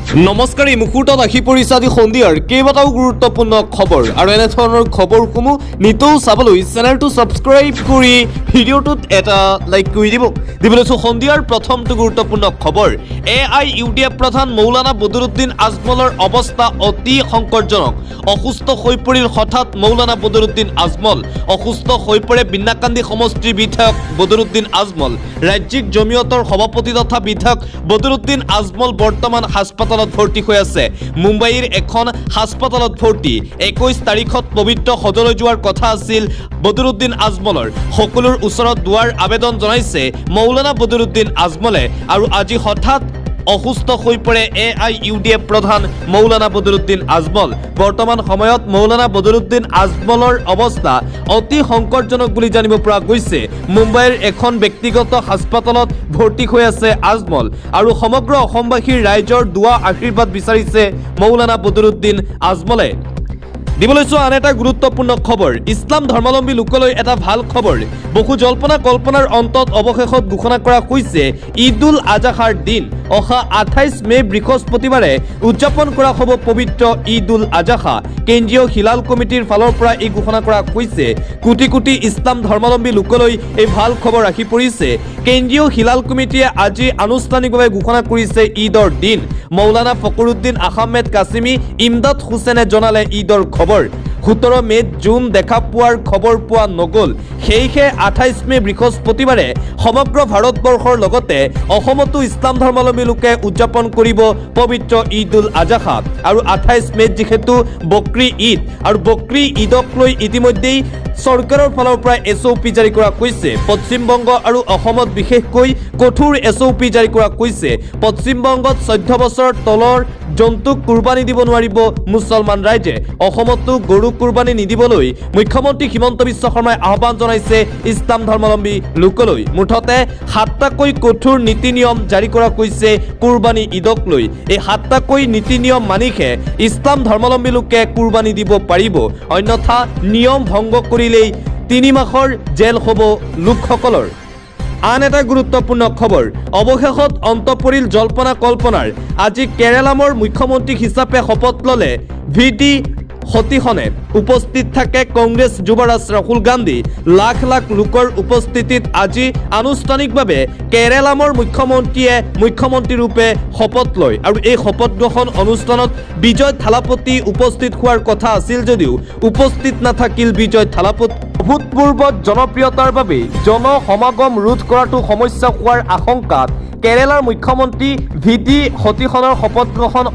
নমস্কাৰ, এই মুহূৰ্তত আহি পৰিছে আজি সন্ধিয়াৰ কেইবাটাও গুৰুত্বপূৰ্ণ খবৰ আৰু এনে ধৰণৰ খবৰসমূহ নিতৌ চাবলৈ চেনেলটো ছাবস্ক্ৰাইব কৰি ভিডিঅ'টোত এটা লাইক কৰি দিবলৈ সন্ধিয়াৰ প্ৰথমটো গুৰুত্বপূৰ্ণ খবৰ। AIUDF প্ৰধান মৌলানা বদৰুদ্দিন আজমলৰ অৱস্থা অতি সংকটজনক। অসুস্থ হৈ পৰিল হঠাৎ মৌলানা বদৰুদ্দিন আজমল। অসুস্থ হৈ পৰে বিন্নাকান্দি সমষ্টিৰ বিধায়ক বদৰুদ্দিন আজমল। ৰাজ্যিক জমিয়তৰ সভাপতি তথা বিধায়ক বদৰুদ্দিন আজমল বৰ্তমান হাস্পাতালত ভৰ্তি হৈ আছে। মুম্বাইৰ এখন হাস্পাতালত ভৰ্তি। 21 তাৰিখত পবিত্ৰ হজলৈ যোৱাৰ কথা আছিল বদৰুদ্দিন আজমলৰ। সকলোৰ ওচৰত দুৱাৰ আবেদন জনাইছে মৌলানা বদৰুদ্দিন আজমলে আৰু আজি হঠাৎ অসুস্থ হৈ পৰে AIUDF প্ৰধান মৌলানা বদৰুদ্দিন আজমল। বৰ্তমান সময়ত মৌলানা বদৰুদ্দিন আজমলৰ অৱস্থা অতি সংকটজনক বুলি জানিব পৰা গৈছে। মুম্বাইৰ এখন ব্যক্তিগত হাস্পাতালত ভৰ্তি হৈ আছে আজমল আৰু সমগ্ৰ অসমবাসীৰ ৰাইজৰ দুৱা আশীৰ্বাদ বিচাৰিছে মৌলানা বদৰুদ্দিন আজমলে। দিবলৈ আন এটা গুৰুত্বপূৰ্ণ খবৰ। ইছলাম ধৰ্মাৱলম্বী লোকলৈ এটা ভাল খবৰ। বহু জল্পনা কল্পনাৰ অন্তত অৱশেষত ঘোষণা কৰা হৈছে ঈদ-উল আজহাৰ দিন। অহা 28 মে বৃহস্পতিবাৰে উদযাপন কৰা হ'ব পবিত্ৰ ঈদ-উল আজহা। কেন্দ্ৰীয় হিলাল কমিটিৰ ফালৰ পৰা এই ঘোষণা কৰা হৈছে। কোটি কোটি ইছলাম ধৰ্মাৱলম্বী লোকলৈ এই ভাল খবৰ আহি পৰিছে। কেন্দ্ৰীয় হিলাল কমিটিয়ে আজি আনুষ্ঠানিকভাৱে ঘোষণা কৰিছে ঈদৰ দিন। মৌলানা ফখৰুদ্দিন আহমেদ কাছিমি ইমদাদ হুছেইনে জনালে ঈদৰ খবৰ। 17 মেত জুন দেখা পোৱাৰ খবৰ পোৱা নগ'ল। সেয়েহে 28 মে বৃহস্পতিবাৰে সমগ্ৰ ভাৰতবৰ্ষৰ লগতে অসমতো ইছলাম ধৰ্মাৱলম্বী লোকে উদযাপন কৰিব পবিত্ৰ ঈদ-উল আজহা। আৰু 28 মেত যিহেতু বকৰী ঈদ আৰু বকৰী ঈদক লৈ ইতিমধ্যেই চৰকাৰৰ ফালৰ পৰা SOP জাৰি কৰা হৈছে। পশ্চিমবংগ আৰু অসমত বিশেষকৈ কঠোৰ SOP জাৰি কৰা হৈছে। পশ্চিমবংগত 14 বছৰ তলৰ জন্তুক কুৰবানী দিব নোৱাৰিব মুছলমান ৰাইজে। অসমতো গৰু কুৰবানী নিদিবলৈ মুখ্যমন্ত্ৰী হিমন্ত বিশ্ব শৰ্মাই আহ্বান জনাইছে ইছলাম ধৰ্মাৱলম্বী লোকলৈ। মুঠতে 7টাকৈ কঠোৰ নীতি নিয়ম জাৰি কৰা হৈছে কুৰবানী ঈদক লৈ। এই 7টাকৈ নীতি নিয়ম মানিহে ইছলাম ধৰ্মাৱলম্বী লোকে কুৰবানী দিব পাৰিব। অন্যথা নিয়ম ভংগ কৰিলেই 3 মাহৰ জেল হ'ব লোকসকলৰ। আন এটা গুৰুত্বপূৰ্ণ খবৰ। অৱশেষত অন্ত পৰিল জল্পনা কল্পনাৰ। আজি কেৰালামৰ মুখ্যমন্ত্ৰী হিচাপে শপত ল'লে VD সতীশনে। উপস্থিত থাকে কংগ্ৰেছ যুৱৰাজ ৰাহুল গান্ধী। লাখ লাখ লোকৰ উপস্থিতিত আজি আনুষ্ঠানিকভাৱে কেৰালামৰ মুখ্যমন্ত্ৰীয়ে মুখ্যমন্ত্ৰীৰূপে শপত লয় আৰু এই শপত গ্ৰহণ অনুষ্ঠানত বিজয় থালাপতি উপস্থিত হোৱাৰ কথা আছিল যদিও উপস্থিত নাথাকিল বিজয় থালাপতি। ভূতপূৰ্ব জনপ্ৰিয়তাৰ বাবে জনসমাগম ৰোধ কৰাটো সমস্যা হোৱাৰ আশংকাত কেৰালাৰ মুখ্যমন্ত্ৰী VD সতীশনৰ শপত গ্ৰহণ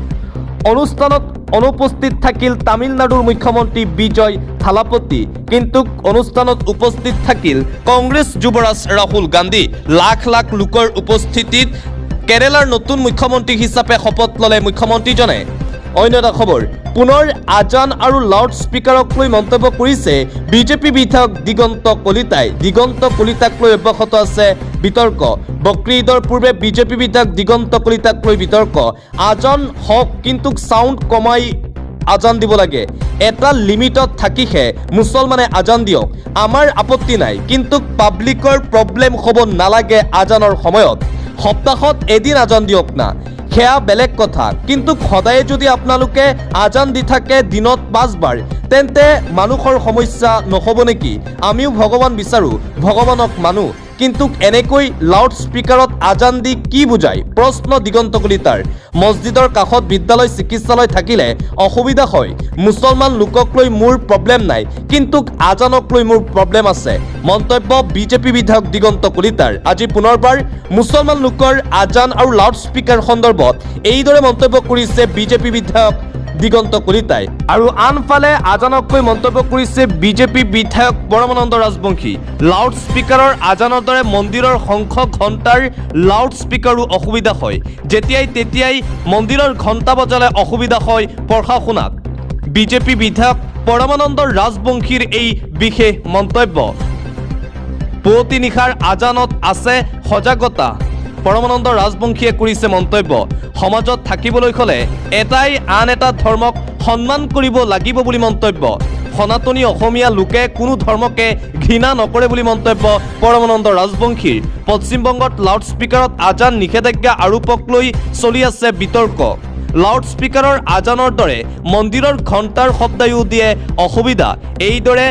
অনুষ্ঠানত অনুপস্থিত থাকিল তামিলনাডুৰ মুখ্যমন্ত্ৰী বিজয় থালাপতি। কিন্তু অনুষ্ঠানত উপস্থিত থাকিল কংগ্ৰেছ যুৱৰাজ ৰাহুল গান্ধী। লাখ লাখ লোকৰ উপস্থিতিত কেৰালাৰ নতুন মুখ্যমন্ত্ৰী হিচাপে শপত ল'লে মুখ্যমন্ত্ৰীজনে। অন্য এটা খবৰ। পুনৰ আজান আৰু লাউড স্পীকাৰক লৈ মন্তব্য কৰিছে বিজেপি বিধায়ক দিগন্ত কলিতাই। দিগন্ত কলিতাক লৈ অব্যাহত আছে বিতৰ্ক। বকৰী ঈদৰ পূৰ্বে বিজেপি বিধায়ক দিগন্ত কলিতাক লৈ বিতৰ্ক। আজান হওক কিন্তু সাউণ্ড কমাই আজান দিব লাগে। এটা লিমিটত থাকিহে মুছলমানে আজান দিয়ক, আমাৰ আপত্তি নাই, কিন্তু পাব্লিকৰ প্ৰব্লেম হ'ব নালাগে আজানৰ সময়ত। সপ্তাহত এদিন আজান দিয়ক না, সেয়া বেলেগ কথা, কিন্তু সদায় যদি আপোনালোকে আজান দি থাকে দিনত 5 বাৰ, তেন্তে মানুহৰ সমস্যা নহ'ব নেকি? আমিও ভগৱান বিচাৰোঁ, ভগৱানক মানো, কিন্তু এনেকৈ লাউড স্পীকাৰত আজান দি কি বুজায়? প্ৰশ্ন দিগন্ত কলিতাৰ। মছজিদৰ কাষত বিদ্যালয় চিকিৎসালয় থাকিলে অসুবিধা হয়। মুছলমান লোকক লৈ মোৰ প্ৰব্লেম নাই, কিন্তু আজানক লৈ মোৰ প্ৰব্লেম আছে। মন্তব্য বিজেপি বিধায়ক দিগন্ত কলিতাৰ। আজি পুনৰবাৰ মুছলমান লোকৰ আজান আৰু লাউড স্পীকাৰ সন্দৰ্ভত এইদৰে মন্তব্য কৰিছে বিজেপি বিধায়ক দিগন্ত কলিতাই। আৰু আনফালে আজানক লৈ মন্তব্য কৰিছে বিজেপি বিধায়ক পৰমানন্দ ৰাজবংশী। লাউড স্পীকাৰৰ আজানৰ দৰে মন্দিৰৰ শংখ ঘণ্টাৰ লাউড স্পীকাৰো অসুবিধা হয়। যেতিয়াই তেতিয়াই মন্দিৰৰ ঘণ্টা বজালে অসুবিধা হয় প্ৰশাসনক। বিজেপি বিধায়ক পৰমানন্দ ৰাজবংশীৰ এই বিশেষ মন্তব্য। পুৱতি নিশাৰ আজানত আছে সজাগতা। পৰমানন্দ ৰাজবংশীয়ে কৰিছে মন্তব্য। সমাজত থাকিবলৈ হ'লে এটাই আন এটা ধৰ্মক সন্মান কৰিব লাগিব বুলি মন্তব্য। সনাতনী অসমীয়া লোকে কোনো ধৰ্মকে ঘৃণা নকৰে বুলি মন্তব্য পৰমানন্দ ৰাজবংশীৰ। পশ্চিমবংগত লাউড স্পীকাৰত আজান নিষেধাজ্ঞা আৰোপক লৈ চলি আছে বিতৰ্ক। লাউড স্পীকাৰৰ আজানৰ দৰে মন্দিৰৰ ঘণ্টাৰ শব্দয়ো দিয়ে অসুবিধা। এইদৰে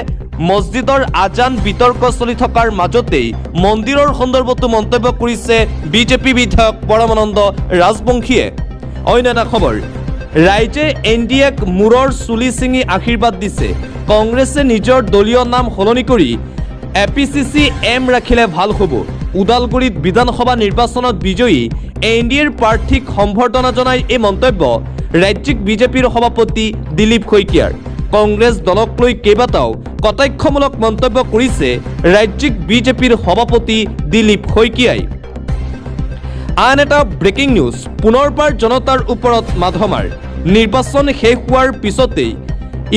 মছজিদৰ আজান বিতৰ্ক চলি থকাৰ মাজতেই মন্দিৰৰ সন্দৰ্ভতো মন্তব্য কৰিছে বিজেপি বিধায়ক পৰমানন্দ ৰাজবংশীয়ে। অন্য এটা খবৰ, ৰাইজে NDAক মূৰৰ চুলি ছিঙি আশীৰ্বাদ দিছে। কংগ্ৰেছে নিজৰ দলীয় নাম সলনি কৰি APCC M ৰাখিলে ভাল হ'ব। ওদালগুৰিত বিধানসভা নিৰ্বাচনত বিজয়ী NDAৰ প্ৰাৰ্থীক সম্বৰ্ধনা জনাই এই মন্তব্য ৰাজ্যিক বিজেপিৰ সভাপতি দিলীপ শইকীয়াৰ। কংগ্ৰেছ দলক লৈ কেইবাটাও কটাক্ষমূলক মন্তব্য কৰিছে ৰাজ্যিক বিজেপিৰ সভাপতি দিলীপ শইকীয়াই। আন এটা ব্ৰেকিং নিউজ, পুনৰবাৰ জনতাৰ ওপৰত মাধমাৰ। নিৰ্বাচন শেষ হোৱাৰ পিছতেই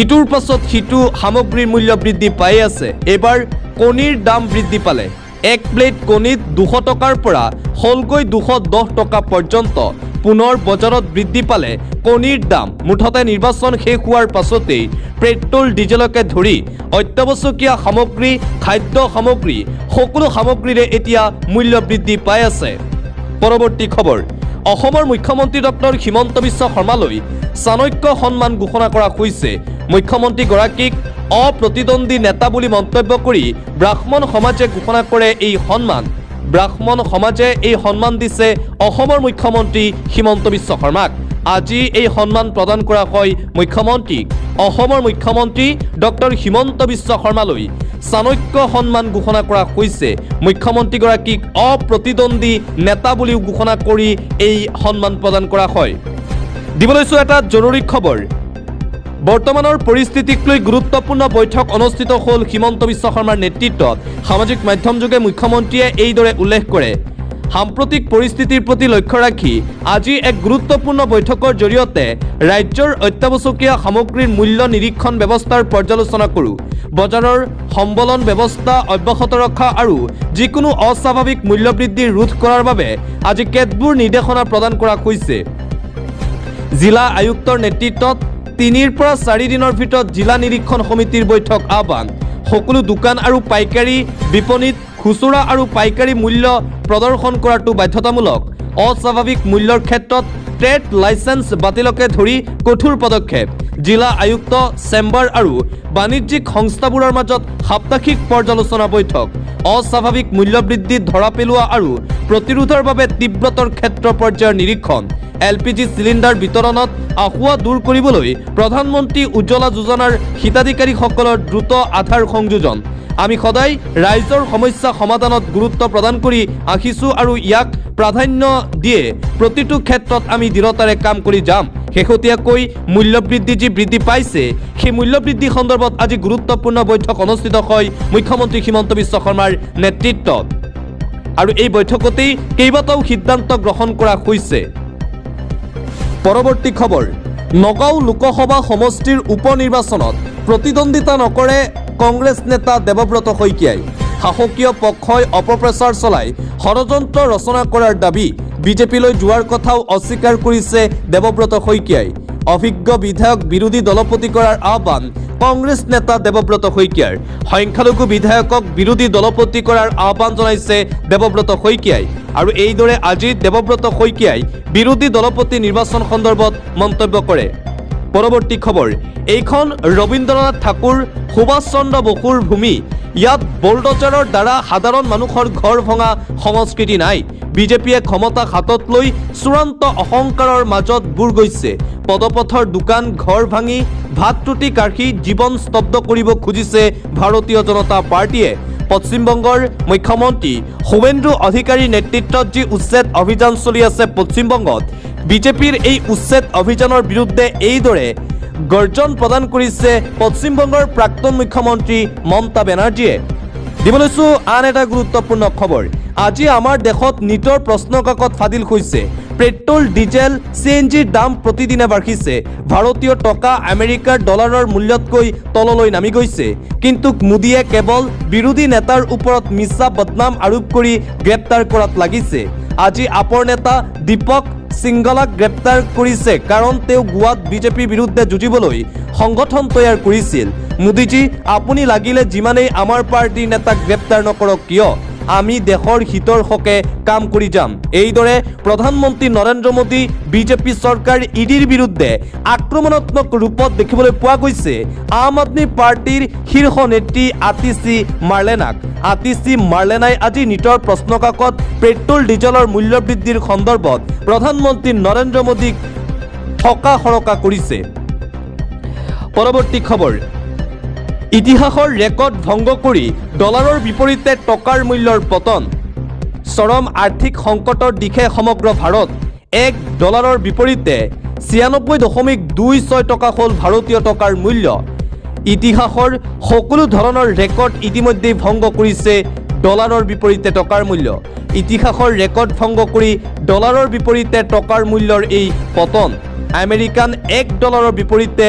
ইটোৰ পাছত সিটো সামগ্ৰীৰ মূল্য বৃদ্ধি পাই আছে। এইবাৰ কণীৰ দাম বৃদ্ধি পালে। এক প্লেট কণীত 200 টকাৰ পৰা হ'লগৈ 210 টকা পৰ্যন্ত। পুনৰ বজাৰত বৃদ্ধি পালে কণীৰ দাম। মুঠতে নিৰ্বাচন শেষ হোৱাৰ পাছতেই পেট্ৰল ডিজেলকে ধৰি অত্যাৱশ্যকীয় সামগ্ৰী, খাদ্য সামগ্ৰী সকলো সামগ্ৰীৰে এতিয়া মূল্য বৃদ্ধি পাই আছে। পৰৱৰ্তী খবৰ, অসমৰ মুখ্যমন্ত্ৰী ডক্টৰ হিমন্ত বিশ্ব শৰ্মালৈ চাণক্য সন্মান ঘোষণা কৰা হৈছে। মুখ্যমন্ত্ৰীগৰাকীক অপ্ৰতিদ্বন্দ্বী নেতা বুলি মন্তব্য কৰি ব্ৰাহ্মণ সমাজে ঘোষণা কৰে এই সন্মান। ব্ৰাহ্মণ সমাজে এই সন্মান দিছে অসমৰ মুখ্যমন্ত্ৰী হিমন্ত বিশ্ব শৰ্মাক। আজি এই সন্মান প্ৰদান কৰা হয় মুখ্যমন্ত্ৰীক। অসমৰ মুখ্যমন্ত্ৰী ডক্টৰ হিমন্ত বিশ্ব শৰ্মালৈ চাণক্য সন্মান ঘোষণা কৰা হৈছে। মুখ্যমন্ত্ৰীগৰাকীক অপ্ৰতিদ্বন্দ্বী নেতা বুলিও ঘোষণা কৰি এই সন্মান প্ৰদান কৰা হয়। দিবলৈছো এটা জৰুৰী খবৰ, বৰ্তমানৰ পৰিস্থিতিক লৈ গুৰুত্বপূৰ্ণ বৈঠক অনুষ্ঠিত হ'ল হিমন্ত বিশ্ব শৰ্মাৰ নেতৃত্বত। সামাজিক মাধ্যমযোগে মুখ্যমন্ত্ৰীয়ে এইদৰে উল্লেখ কৰে, সাম্প্ৰতিক পৰিস্থিতিৰ প্ৰতি লক্ষ্য ৰাখি আজি এক গুৰুত্বপূৰ্ণ বৈঠকৰ জৰিয়তে ৰাজ্যৰ অত্যাৱশ্যকীয় সামগ্ৰীৰ মূল্য নিৰীক্ষণ ব্যৱস্থাৰ পৰ্যালোচনা কৰোঁ। বজাৰৰ সম্বলন ব্যৱস্থা অব্যাহত ৰখা আৰু যিকোনো অস্বাভাৱিক মূল্যবৃদ্ধি ৰোধ কৰাৰ বাবে আজি কেতবোৰ নিৰ্দেশনা প্ৰদান কৰা হৈছে। জিলা আয়ুক্তৰ নেতৃত্বত 3 পৰা 4 দিনৰ ভিতৰত জিলা নিৰীক্ষণ সমিতিৰ বৈঠক আহ্বান। সকলো দোকান আৰু পাইকাৰী বিপণীত খুচুৰা আৰু পাইকাৰী মূল্য প্ৰদৰ্শন কৰাটো বাধ্যতামূলক। অস্বাভাৱিক মূল্যৰ ক্ষেত্ৰত ট্ৰেড লাইচেন্স বাতিলকে ধৰি কঠোৰ পদক্ষেপ। জিলা আয়ুক্ত, চেম্বাৰ আৰু বাণিজ্যিক সংস্থাবোৰৰ মাজত সাপ্তাহিক পৰ্যালোচনা বৈঠক। অস্বাভাৱিক মূল্যবৃদ্ধি ধৰা পেলোৱা আৰু প্ৰতিৰোধৰ বাবে তীব্ৰতৰ ক্ষেত্ৰ পৰ্যায়ৰ নিৰীক্ষণ। LPG চিলিণ্ডাৰ বিতৰণত আসোঁৱাহ দূৰ কৰিবলৈ প্ৰধানমন্ত্ৰী উজ্জ্বলা যোজনাৰ হিতাধিকাৰীসকলৰ দ্ৰুত আধাৰ সংযোজন। আমি সদায় ৰাইজৰ সমস্যা সমাধানত গুৰুত্ব প্ৰদান কৰি আহিছোঁ আৰু ইয়াক প্ৰাধান্য দিয়ে প্ৰতিটো ক্ষেত্ৰত আমি দৃঢ়তাৰে কাম কৰি যাম। শেহতীয়াকৈ মূল্যবৃদ্ধি যি বৃদ্ধি পাইছে, সেই মূল্যবৃদ্ধি সন্দৰ্ভত আজি গুৰুত্বপূৰ্ণ বৈঠক অনুষ্ঠিত হয় মুখ্যমন্ত্ৰী হিমন্ত বিশ্ব শৰ্মাৰ নেতৃত্বত। আৰু এই বৈঠকতেই কেইবাটাও সিদ্ধান্ত গ্ৰহণ কৰা হৈছে। পৰৱৰ্তী খবৰ, নগাঁও লোকসভা সমষ্টিৰ উপ নিৰ্বাচনত প্ৰতিদ্বন্দ্বিতা নকৰে কংগ্ৰেছ নেতা দেৱব্ৰত শইকীয়াই। শাসকীয় পক্ষই অপপ্ৰচাৰ চলাই ষড়যন্ত্ৰ ৰচনা কৰাৰ দাবী। বিজেপিলৈ যোৱাৰ কথাও অস্বীকাৰ কৰিছে দেৱব্ৰত শইকীয়াই। অভিজ্ঞ বিধায়ক বিৰোধী দলপতি কৰাৰ আহ্বান কংগ্ৰেছ নেতা দেৱব্ৰত শইকীয়াৰ। সংখ্যালঘু বিধায়কক বিৰোধী দলপতি কৰাৰ আহ্বান জনাইছে দেৱব্ৰত শইকীয়াই। আৰু এইদৰে আজি দেৱব্ৰত শইকীয়াই বিৰোধী দলপতি নিৰ্বাচন সন্দৰ্ভত মন্তব্য কৰে। পৰৱৰ্তী খবৰ, এইখন ৰবীন্দ্ৰনাথ ঠাকুৰ, সুভাষ চন্দ্ৰ বসুৰ ভূমি। ইয়াত বুলডোজাৰৰ দ্বাৰা সাধাৰণ মানুহৰ ঘৰ ভঙা সংস্কৃতি নাই। বিজেপিয়ে ক্ষমতা হাতত লৈ চূড়ান্ত অহংকাৰৰ মাজত বুৰ গৈছে। পদপথৰ দোকান ঘৰ ভাঙি ভাত ৰুটি কাঢ়ি জীৱন স্তব্ধ কৰিব খুজিছে ভাৰতীয় জনতা পাৰ্টীয়ে। পশ্চিমবংগৰ মুখ্যমন্ত্ৰী শুভেন্দু অধিকাৰীৰ নেতৃত্বত যি উচ্ছেদ অভিযান চলি আছে পশ্চিমবংগত, বিজেপিৰ এই উচ্ছেদ অভিযানৰ বিৰুদ্ধে এইদৰে গৰ্জন প্ৰদান কৰিছে পশ্চিমবংগৰ প্ৰাক্তন মুখ্যমন্ত্ৰী মমতা বেনাৰ্জীয়ে। দিবলৈছো আন এটা গুৰুত্বপূৰ্ণ খবৰ, আজি আমাৰ দেশত নিটৰ প্ৰশ্ন কাকত ফাদিল হৈছে। পেট্ৰল, ডিজেল, CNGৰ দাম প্ৰতিদিনে বাঢ়িছে। ভাৰতীয় টকা আমেৰিকাৰ ডলাৰৰ মূল্যতকৈ তললৈ নামি গৈছে। কিন্তু মোদীয়ে কেৱল বিৰোধী নেতাৰ ওপৰত মিছা বদনাম আৰোপ কৰি গ্ৰেপ্তাৰ কৰাত লাগিছে। আজি আপৰ নেতা দীপক সিংগলাক গ্ৰেপ্তাৰ কৰিছে কাৰণ তেওঁ গোৱাত বিজেপিৰ বিৰুদ্ধে যুঁজিবলৈ সংগঠন তৈয়াৰ কৰিছিল। মোদীজী, আপুনি লাগিলে যিমানেই আমাৰ পাৰ্টিৰ নেতাক গ্ৰেপ্তাৰ নকৰক কিয়, আমি দেশৰ হিতৰ হকে কাম কৰি যাম। এইদৰে প্ৰধানমন্ত্ৰী নৰেন্দ্ৰ মোদী বিজেপি চৰকাৰ ইডিৰ বিৰুদ্ধে আক্ৰমণাত্মক ৰূপত দেখিবলৈ পোৱা গৈছে আম আদমি পাৰ্টিৰ শীৰ্ষ নেত্ৰী আতিশী মাৰ্লেনাক। আতিশী মাৰ্লেনাই আজি নিটৰ প্ৰশ্নকাকত পেট্ৰল ডিজেলৰ মূল্য বৃদ্ধিৰ সন্দৰ্ভত প্ৰধানমন্ত্ৰী নৰেন্দ্ৰ মোদীক ঠকা সৰকা কৰিছে। পৰৱৰ্তী খবৰ, ইতিহাসৰ ৰেকৰ্ড ভংগ কৰি ডলাৰৰ বিপৰীতে টকাৰ মূল্যৰ পতন। চৰম আৰ্থিক সংকটৰ দিশে সমগ্ৰ ভাৰত। $1 বিপৰীতে 96.26 টকা হ'ল ভাৰতীয় টকাৰ মূল্য। ইতিহাসৰ সকলো ধৰণৰ ৰেকৰ্ড ইতিমধ্যে ভংগ কৰিছে ডলাৰৰ বিপৰীতে টকাৰ মূল্য। ইতিহাসৰ ৰেকৰ্ড ভংগ কৰি ডলাৰৰ বিপৰীতে টকাৰ মূল্যৰ এই পতন। আমেৰিকান $1 বিপৰীতে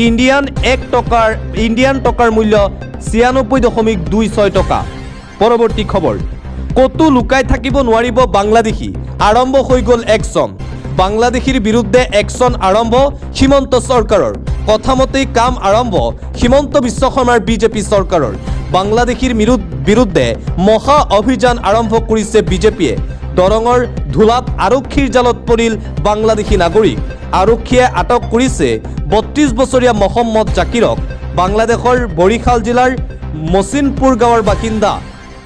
ইণ্ডিয়ান টকাৰ মূল্য 96.26 টকা। পৰৱৰ্তী খবৰ, ক'তো লুকাই থাকিব নোৱাৰিব বাংলাদেশী, আৰম্ভ হৈ গ'ল একশ্যন। বাংলাদেশীৰ বিৰুদ্ধে একশ্যন আৰম্ভ হিমন্ত চৰকাৰৰ। কথামতেই কাম আৰম্ভ হিমন্ত বিশ্ব শৰ্মাৰ বিজেপি চৰকাৰৰ। বাংলাদেশীৰ বিৰুদ্ধে মহা অভিযান আৰম্ভ কৰিছে বিজেপিয়ে। দৰঙৰ ধুলাত আৰক্ষীৰ জালত পৰিল বাংলাদেশী নাগৰিক। আৰক্ষীয়ে আটক কৰিছে 32 বছৰীয়া মহম্মদ জাকিৰক। বাংলাদেশৰ বৰিশাল জিলাৰ মচিনপুৰ গাঁৱৰ বাসিন্দা।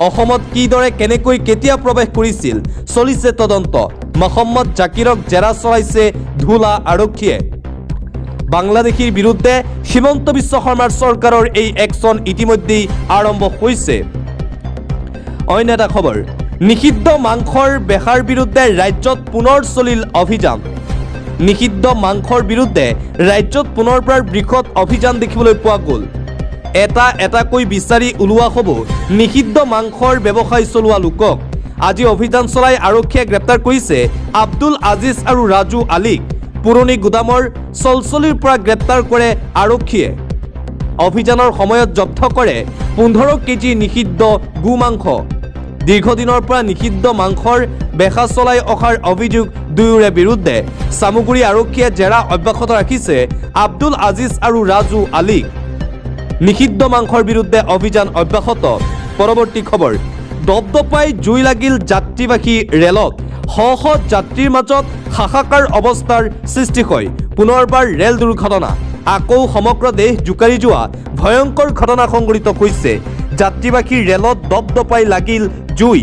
অসমত কিদৰে কেনেকৈ কেতিয়া প্ৰৱেশ কৰিছিল চলিছে তদন্ত। মহম্মদ জাকিৰক জেৰা চলাইছে ধুলা আৰক্ষীয়ে। বাংলাদেশীৰ বিৰুদ্ধে হিমন্ত বিশ্ব শৰ্মাৰ চৰকাৰৰ এই একশ্যন ইতিমধ্যেই আৰম্ভ হৈছে। অন্য এটা খবৰ, নিষিদ্ধ মাংসৰ বেহাৰ বিৰুদ্ধে ৰাজ্যত পুনৰ চলিল অভিযান। নিষিদ্ধ মাংসৰ বিৰুদ্ধে ৰাজ্যত পুনৰবাৰ বৃহৎ অভিযান দেখিবলৈ পোৱা গ'ল। এটাকৈ বিচাৰি ওলোৱা হ'ব নিষিদ্ধ মাংসৰ ব্যৱসায় চলোৱা লোকক। আজি অভিযান চলাই আৰক্ষীয়ে গ্ৰেপ্তাৰ কৰিছে আব্দুল আজিজ আৰু ৰাজু আলীক। পুৰণি গুদামৰ চলচলিৰ পৰা গ্ৰেপ্তাৰ কৰে আৰক্ষীয়ে। অভিযানৰ সময়ত জব্দ কৰে 15 কেজি নিষিদ্ধ গো মাংস। দীৰ্ঘদিনৰ পৰা নিষিদ্ধ মাংসৰ বেচা চলাই অহাৰ অভিযোগ দুয়োৰে বিৰুদ্ধে। চামুগুৰি আৰক্ষীয়ে জেৰা অব্যাহত ৰাখিছে আব্দুল আজিজ আৰু ৰাজু আলীক। নিষিদ্ধ মাংসৰ বিৰুদ্ধে অভিযান অব্যাহত। পৰৱৰ্তী খবৰ, দপদপাই জুই লাগিল যাত্ৰীবাহী ৰেলত। শ যাত্ৰীৰ মাজত হাহাকাৰ অৱস্থাৰ সৃষ্টি হয়। পুনৰবাৰ ৰেল দুৰ্ঘটনা। আকৌ সমগ্ৰ দেশ জোকাৰি যোৱা ভয়ংকৰ ঘটনা সংঘটিত হৈছে। যাত্ৰীবাহী ৰেলত দপদপাই লাগিল জুই।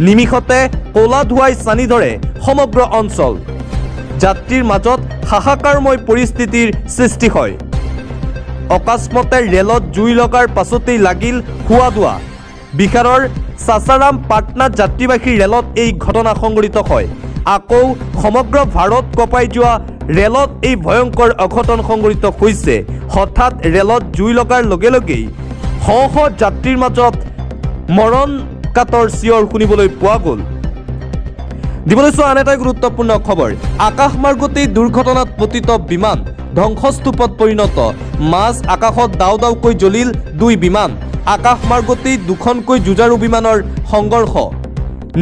নিমিষতে ক'লা ধোঁৱাই ছানি ধৰে সমগ্ৰ অঞ্চল। যাত্ৰীৰ মাজত হাহাকাৰময় পৰিস্থিতিৰ সৃষ্টি হয়। অকস্মাতে ৰেলত জুই লগাৰ পাছতেই লাগিল খোৱা-দোৱা। বিহাৰৰ সাসাৰাম পাটনা যাত্ৰীবাহী ৰেলত এই ঘটনা সংঘটিত হয়। আকৌ সমগ্ৰ ভাৰত কঁপাই যোৱা ৰেলত এই ভয়ংকৰ অঘটন সংঘটিত হৈছে। হঠাৎ ৰেলত জুই লগাৰ লগে লগেই শ যাত্ৰীৰ মাজত মৰণ কাতৰ চিঞৰ শুনিবলৈ পোৱা গ'ল। দিবলৈ চোৱা আন এটা গুৰুত্বপূৰ্ণ খবৰ, আকাশমাৰ্গতেই দুৰ্ঘটনাত পতিত বিমান, ধ্বংসস্তূপত পৰিণত। মাজ আকাশত দাও দাওকৈ জ্বলিল 2 বিমান। আকাশমাৰ্গতেই দুখনকৈ যুঁজাৰু বিমানৰ সংঘৰ্ষ।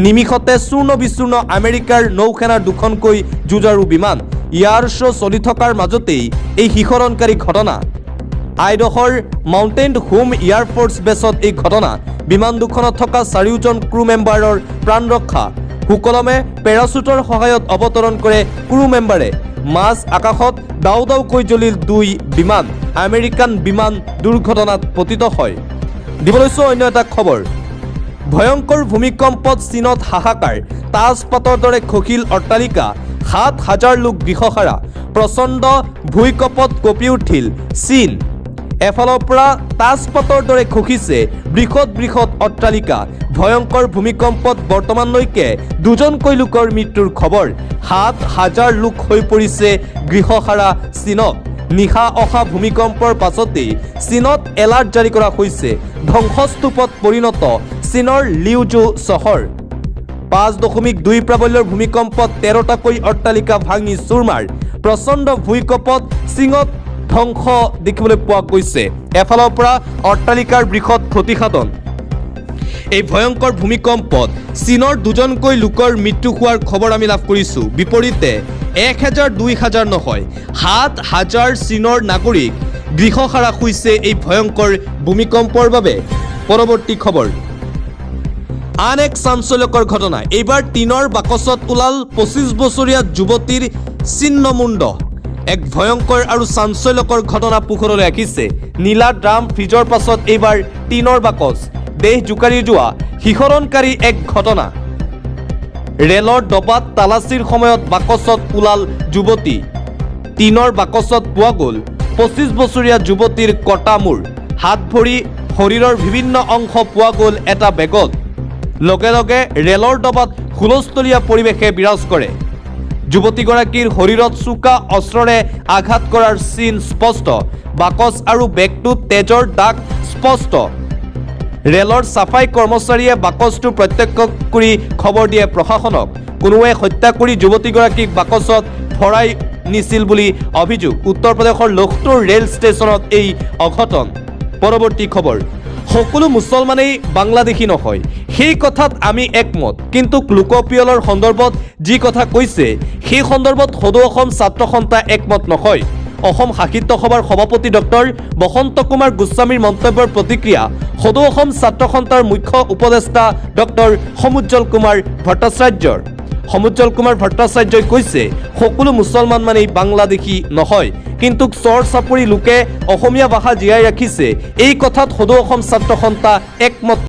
নিমিষতে চূৰ্ণ বিচূৰ্ণ আমেৰিকাৰ নৌসেনাৰ দুখনকৈ যুঁজাৰু বিমান। ইয়াৰ শ্ব' চলি থকাৰ মাজতেই এই শিহৰণকাৰী ঘটনা। আইডহৰ মাউণ্টেইন হোম এয়াৰফ'ৰ্চ বেছত এই ঘটনা। বিমান দুখনত থকা 4জন ক্ৰু মেম্বাৰৰ প্ৰাণ ৰক্ষা। সুকলমে পেৰাচুটৰ সহায়ত অৱতৰণ কৰে ক্ৰু মেম্বাৰে। মাজ আকাশত দাও দাওকৈ জ্বলিল 2 বিমান। আমেৰিকান বিমান দুৰ্ঘটনাত পতিত হয়। দিবলৈ চোৱা অন্য এটা খবৰ, ভয়ংকৰ ভূমিকম্পত চীনত হাহাকাৰ। তাজপাতৰ দৰে খহিল অট্টালিকা। 7,000 লোক গৃহহাৰা। প্ৰচণ্ড ভূমিকম্পত কঁপি উঠিল চীন। এফালৰ পৰা তাজপাতৰ দৰে খহিছে বৃহৎ অট্টালিকা। ভয়ংকৰ ভূমিকম্পত বৰ্তমানলৈকে 2জনকৈ লোকৰ মৃত্যুৰ খবৰ। 7,000 লোক হৈ পৰিছে গৃহহাৰা চীনত। নিশা অহা ভূমিকম্পৰ পাছতেই চীনত এলাৰ্ট জাৰি কৰা হৈছে। ধ্বংসস্তূপত পৰিণত চীনৰ লিউজু চহৰ। 5.2 প্ৰাবল্যৰ ভূমিকম্পত 13টাকৈ অট্টালিকা ভাঙি চুৰমাৰ। প্ৰচণ্ড ভূমিকম্পত চীনত ধ্বংস দেখিবলৈ পোৱা গৈছে। এফালৰ পৰা অট্টালিকাৰ বৃহৎ ক্ষতিসাধন। এই ভয়ংকৰ ভূমিকম্পত চীনৰ 2জনকৈ লোকৰ মৃত্যু হোৱাৰ খবৰ আমি লাভ কৰিছোঁ। বিপৰীতে 1,000-2,000 নহয়, 7,000 চীনৰ নাগৰিক গৃহহাৰা হৈছে এই ভয়ংকৰ ভূমিকম্পৰ বাবে। পৰৱৰ্তী খবৰ, আন এক চাঞ্চল্যকৰ ঘটনা এইবাৰ টিনৰ বাকচত ওলাল 25 বছৰীয়া যুৱতীৰ ছিন্নমুণ্ড এক ভয়ংকৰ আৰু চাঞ্চল্যকৰ ঘটনা পোহৰলৈ আহিছে নীলা ড্ৰাম ফ্ৰিজৰ পাছত এইবাৰ টিনৰ বাকচ দেশ জোকাৰি যোৱা শিহৰণকাৰী এক ঘটনা ৰেলৰ ডবাত তালাচীৰ সময়ত বাকচত ওলাল যুৱতী টিনৰ বাকচত পোৱা গ'ল 25 বছৰীয়া যুৱতীৰ কটা মূৰ হাত ভৰি শৰীৰৰ বিভিন্ন অংশ পোৱা গ'ল এটা বেগত লগে লগে ৰেলৰ ডবাত হুলস্থলীয়া পৰিৱেশে বিৰাজ কৰে যুৱতীগৰাকীৰ শৰীৰত চোকা অস্ত্ৰৰে আঘাত কৰাৰ চিন স্পষ্ট বাকচ আৰু বেগটোত তেজৰ দাগ স্পষ্ট ৰেলৰ চাফাই কৰ্মচাৰীয়ে বাকচটো প্ৰত্যক্ষ কৰি খবৰ দিয়ে প্ৰশাসনক কোনোৱে হত্যা কৰি যুৱতীগৰাকীক বাকচত ভৰাই নিছিল বুলি অভিযোগ উত্তৰ প্ৰদেশৰ লখনৌৰ ৰেল ষ্টেচনত এই অঘটন পৰৱৰ্তী খবৰ সকলো মুছলমানেই বাংলাদেশী নহয় সেই কথাত আমি একমত কিন্তু লোকপিয়লৰ সন্দৰ্ভত যি কথা কৈছে সেই সন্দৰ্ভত সদৌ অসম ছাত্ৰ সন্থা একমত নহয় অসম সাহিত্য সভাৰ সভাপতি ডক্টৰ বসন্ত কুমাৰ গোস্বামীৰ মন্তব্যৰ প্ৰতিক্ৰিয়া সদৌ অসম ছাত্ৰ সন্থাৰ মুখ্য উপদেষ্টা ডক্টৰ সমুজ্জ্বল কুমাৰ ভট্টাচাৰ্যই কৈছে সকলো মুছলমান মানেই বাংলাদেশী নহয় কিন্তু চৰ চাপৰি লোকে অসমীয়া ভাষা জীয়াই ৰাখিছে এই কথাত সদৌ অসম ছাত্ৰ সন্থা একমত